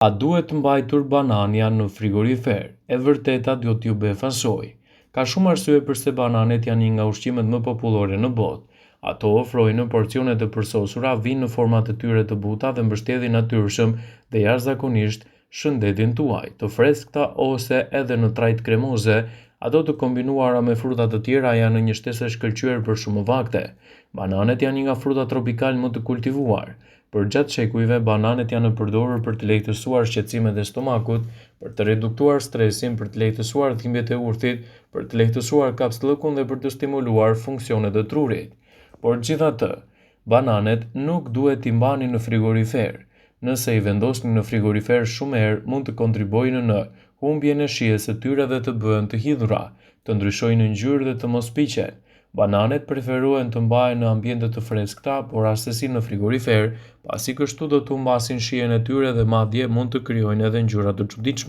A duhet të mbajtur banania në frigorifer? E vërteta do t'ju befasoj. Ka shumë arsye pse bananet janë një nga ushqimet më popullore në botë. Ato ofrojnë në porcione të përsosura, vijnë në forma të tyre të buta dhe mbështetin natyrshëm dhe jashtëzakonisht shëndetin tuaj, të freskëta ose edhe në trajt kremoze. Ato të kombinuara me fruta të tjera janë një shtesë e shkëlqyer për shumë vakte. Bananet janë një nga frutat tropikale më të kultivuar. Për gjatë shekujve, bananet janë përdorur për të lehtësuar shqetësimet e stomakut, për të reduktuar stresin, për të lehtësuar dhimbjet e urthit, për të lehtësuar kapslëkun dhe për të stimuluar funksionet e trurit. Por gjithatë, bananet nuk duhet t'i mbani në frigorifer. Nëse i vendosni në frigorifer shumë herë, mund të kontribojnë në humbjen e shijes së tyre dhe të bëhen të hidhura, të ndryshojnë ngjyrë dhe të mos piqen. Bananet preferohen të mbahen në ambiente të freskëta, por rastësisht në frigorifer, pasi kështu do të humbasin shijen e tyre dhe madje mund të krijojnë edhe ngjyra të çuditshme.